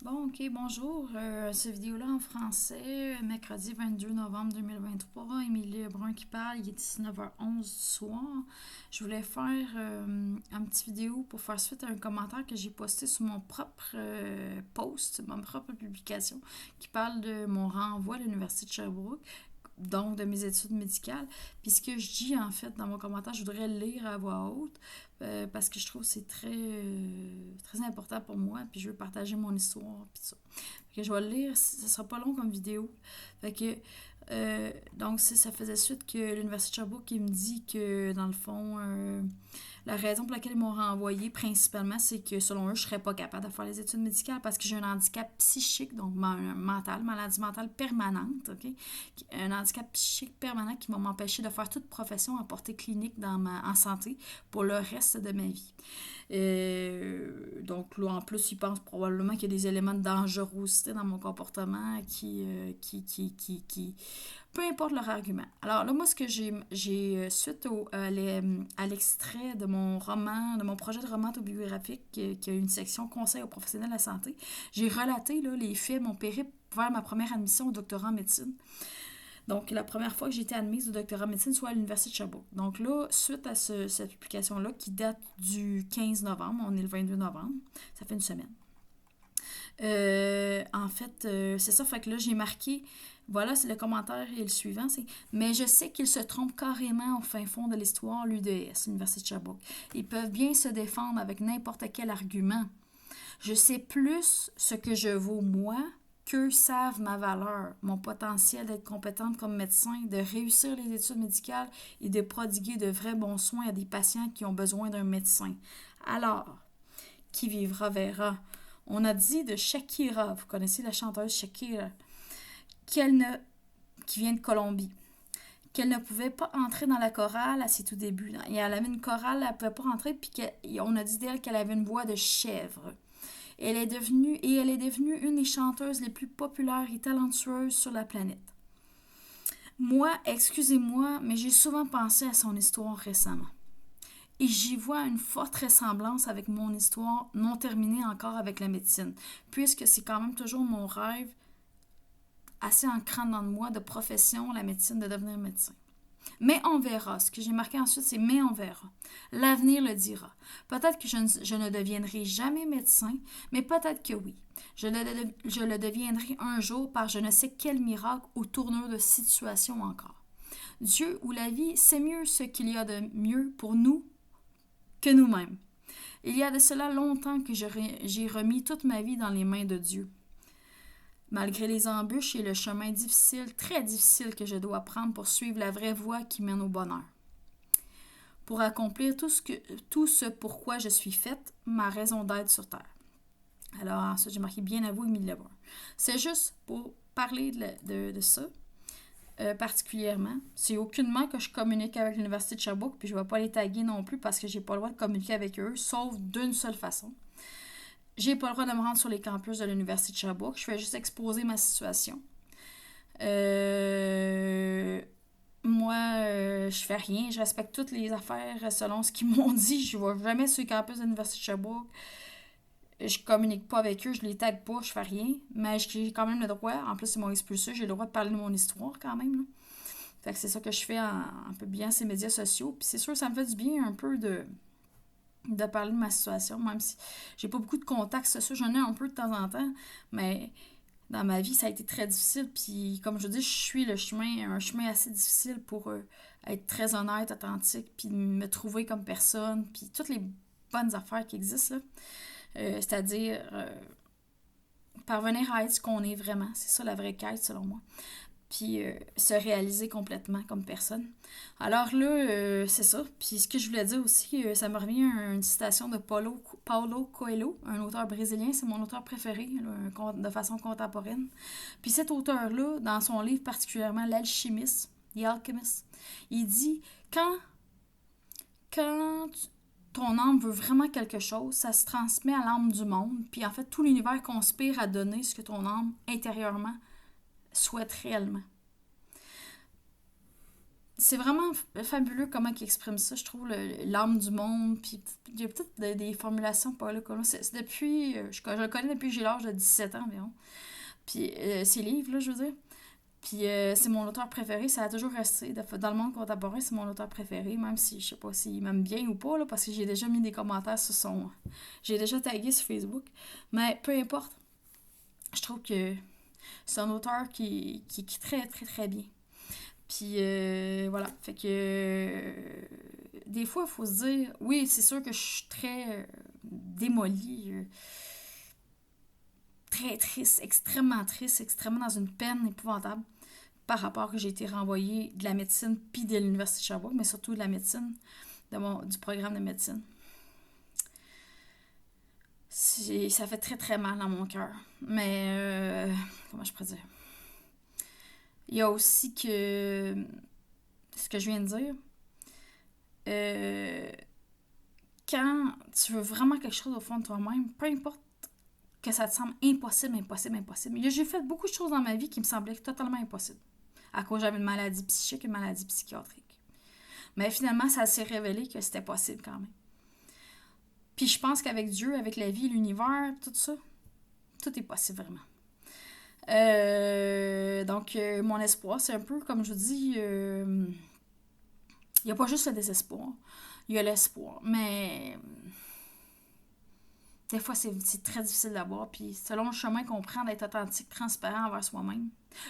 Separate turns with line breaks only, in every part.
Bon, ok, bonjour. Cette vidéo-là en français, mercredi 22 novembre 2023. Émilie Lebrun qui parle, il est 19h11 du soir. Je voulais faire une petite vidéo pour faire suite à un commentaire que j'ai posté sur mon propre post, ma propre publication, qui parle de mon renvoi à l'Université de Sherbrooke, donc de mes études médicales. Puis ce que je dis en fait dans mon commentaire, je voudrais le lire à voix haute parce que je trouve que c'est très important pour moi, puis je veux partager mon histoire, puis ça. Fait que je vais le lire, ça sera pas long comme vidéo. Fait que, donc, ça faisait suite que l'Université de Sherbrooke qui me dit que, dans le fond, la raison pour laquelle ils m'ont renvoyé principalement, c'est que selon eux, je serais pas capable de faire les études médicales parce que j'ai un handicap psychique, donc mental, maladie mentale permanente, ok? Un handicap psychique permanent qui va m'empêcher de faire toute profession à portée clinique en santé pour le reste de ma vie. Donc là, en plus, ils pensent probablement qu'il y a des éléments de dangerosité dans mon comportement qui peu importe leur argument. Alors là, moi, ce que j'ai suite à l'extrait de mon roman, de mon projet de roman autobiographique, qui a une section conseil aux professionnels de la santé, j'ai relaté là, les faits, mon périple vers ma première admission au doctorat en médecine. Donc, la première fois que j'ai été admise au doctorat en médecine, soit à l'Université de Sherbrooke. Donc là, suite à cette publication-là, qui date du 15 novembre, on est le 22 novembre, ça fait une semaine. C'est ça, fait que là, j'ai marqué, voilà, c'est le commentaire et le suivant, c'est mais je sais qu'ils se trompent carrément au fin fond de l'histoire, l'UDS, l'Université de Sherbrooke. Ils peuvent bien se défendre avec n'importe quel argument. Je sais plus ce que je vaux moi qu'eux savent ma valeur, mon potentiel d'être compétente comme médecin, de réussir les études médicales et de prodiguer de vrais bons soins à des patients qui ont besoin d'un médecin. Alors, qui vivra verra. On a dit de Shakira, vous connaissez la chanteuse Shakira, qu'elle ne, qui vient de Colombie, qu'elle ne pouvait pas entrer dans la chorale à ses tout débuts. Et elle avait une chorale, elle ne pouvait pas rentrer, puis on a dit d'elle qu'elle avait une voix de chèvre. Elle est devenue une des chanteuses les plus populaires et talentueuses sur la planète. Moi, excusez-moi, mais j'ai souvent pensé à son histoire récemment. Et j'y vois une forte ressemblance avec mon histoire non terminée encore avec la médecine, puisque c'est quand même toujours mon rêve assez ancrant dans moi de profession, la médecine, de devenir médecin. Mais on verra. Ce que j'ai marqué ensuite, c'est mais on verra. L'avenir le dira. Peut-être que je ne deviendrai jamais médecin, mais peut-être que oui. Je le deviendrai un jour par je ne sais quel miracle ou tournure de situation encore. Dieu ou la vie sait mieux ce qu'il y a de mieux pour nous que nous-mêmes. Il y a de cela longtemps que j'ai remis toute ma vie dans les mains de Dieu. Malgré les embûches et le chemin difficile, très difficile que je dois prendre pour suivre la vraie voie qui mène au bonheur. Pour accomplir tout ce pourquoi je suis faite, ma raison d'être sur Terre. Alors, ensuite, j'ai marqué bien à vous, Émilie Lebrun. C'est juste pour parler de ça, particulièrement. C'est aucunement que je communique avec l'Université de Sherbrooke, puis je ne vais pas les taguer non plus parce que j'ai pas le droit de communiquer avec eux, sauf d'une seule façon. J'ai pas le droit de me rendre sur les campus de l'Université de Sherbrooke. Je fais juste exposer ma situation. Moi, je fais rien. Je respecte toutes les affaires selon ce qu'ils m'ont dit. Je ne vais jamais sur les campus de l'Université de Sherbrooke. Je communique pas avec eux, je les tag pas, je fais rien. Mais j'ai quand même le droit. En plus, ils m'ont expulsé. J'ai le droit de parler de mon histoire quand même. Là. Fait que c'est ça que je fais un peu bien ces médias sociaux. Puis c'est sûr, ça me fait du bien un peu de parler de ma situation, même si j'ai pas beaucoup de contacts sociaux. J'en ai un peu de temps en temps. Mais dans ma vie, ça a été très difficile. Puis, comme je dis, je suis un chemin assez difficile pour être très honnête, authentique, puis me trouver comme personne, puis toutes les bonnes affaires qui existent, là. C'est-à-dire parvenir à être ce qu'on est vraiment. C'est ça la vraie quête, selon moi. Puis se réaliser complètement comme personne. Alors là, c'est ça. Puis ce que je voulais dire aussi, ça me revient à une citation de Paulo Coelho, un auteur brésilien, c'est mon auteur préféré là, de façon contemporaine. Puis cet auteur-là, dans son livre particulièrement L'Alchimiste, The Alchemist, il dit quand ton âme veut vraiment quelque chose, ça se transmet à l'âme du monde, puis en fait tout l'univers conspire à donner ce que ton âme intérieurement souhaite réellement. c'est vraiment fabuleux comment il exprime ça, je trouve, l'âme du monde, puis il y a peut-être des formulations pas là, comme c'est depuis, je le connais depuis que j'ai l'âge de 17 ans environ, puis ses livres, là, je veux dire, puis c'est mon auteur préféré, ça a toujours resté, dans le monde contemporain, c'est mon auteur préféré, même si, je sais pas s'il m'aime bien ou pas, là, parce que j'ai déjà mis des commentaires sur son... J'ai déjà tagué sur Facebook, mais peu importe, je trouve que c'est un auteur qui est très, très, très bien. Puis voilà, fait que des fois, il faut se dire, oui, c'est sûr que je suis très démolie, très triste, extrêmement dans une peine épouvantable par rapport que j'ai été renvoyée de la médecine puis de l'Université de Sherbrooke, mais surtout de la médecine, du programme de médecine. Ça fait très très mal dans mon cœur. Mais, comment je pourrais dire? Il y a aussi que, ce que je viens de dire, euh, quand tu veux vraiment quelque chose au fond de toi-même, peu importe que ça te semble impossible. J'ai fait beaucoup de choses dans ma vie qui me semblaient totalement impossibles. À cause j'avais une maladie psychique, une maladie psychiatrique. Mais finalement, ça s'est révélé que c'était possible quand même. Puis je pense qu'avec Dieu, avec la vie, l'univers, tout ça, tout est possible vraiment. Donc, mon espoir, c'est un peu, comme je vous dis, il n'y a pas juste le désespoir, il y a l'espoir. Mais des fois, c'est très difficile d'avoir. Puis selon le chemin qu'on prend d'être authentique, transparent envers soi-même,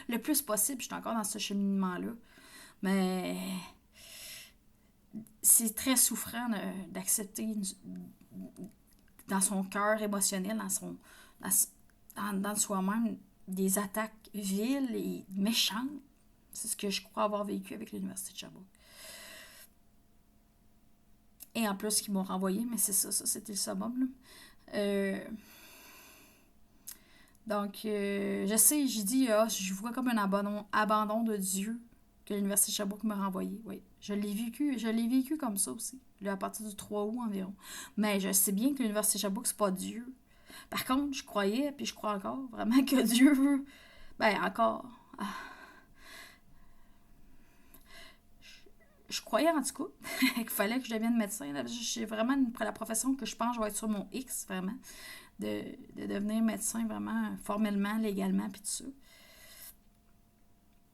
le plus possible, je suis encore dans ce cheminement-là. Mais c'est très souffrant d'accepter dans son cœur émotionnel, dans soi-même, des attaques viles et méchantes. C'est ce que je crois avoir vécu avec l'Université de Sherbrooke. Et en plus, qu'ils m'ont renvoyé, mais c'est ça c'était le summum, là. Donc, je sais, j'ai dit, je vois comme un abandon de Dieu que l'Université de Sherbrooke m'a renvoyé. Oui, je l'ai vécu comme ça aussi, là, à partir du 3 août environ. Mais je sais bien que l'Université de Sherbrooke, c'est pas Dieu. Par contre, je croyais, puis je crois encore, vraiment que Dieu veut... Ben, encore... Je croyais en tout cas qu'il fallait que je devienne médecin. J'ai vraiment la profession que je pense que je vais être sur mon X, vraiment. De devenir médecin vraiment formellement, légalement, puis tout ça.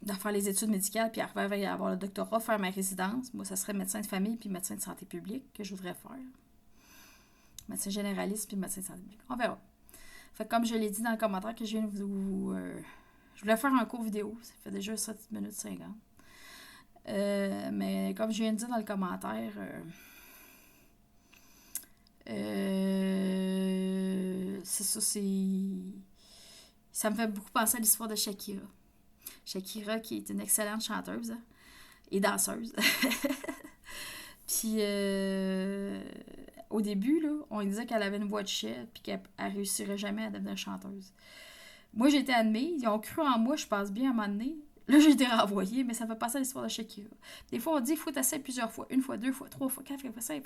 De faire les études médicales, puis arriver à avoir le doctorat, faire ma résidence. Moi, ça serait médecin de famille puis médecin de santé publique que je voudrais faire. Médecin généraliste puis médecin de santé publique. On verra. Fait que comme je l'ai dit dans le commentaire que je viens de vous... je voulais faire un court vidéo. Ça fait déjà 7 minutes 50. Mais comme je viens de dire dans le commentaire, c'est ça, ça me fait beaucoup penser à l'histoire de Shakira. Shakira qui est une excellente chanteuse et danseuse. Puis au début, là, on disait qu'elle avait une voix de chef puis qu'elle réussirait jamais à devenir chanteuse. Moi, j'ai été admise, ils ont cru en moi, je pense bien à un moment donné. Là, j'ai été renvoyée, mais ça fait passer à l'histoire de Shakira. Des fois, on dit qu'il faut t'essayer plusieurs fois. 1 fois, 2 fois, 3 fois, 4 fois, 5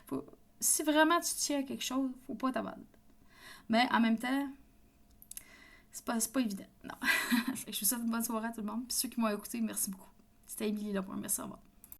fois. Si vraiment tu tiens à quelque chose, faut pas t'abandonner. Mais en même temps, c'est pas évident. Non. Je vous souhaite une bonne soirée à tout le monde. Puis ceux qui m'ont écouté, merci beaucoup. C'était Émilie Lebrun. Merci, au revoir.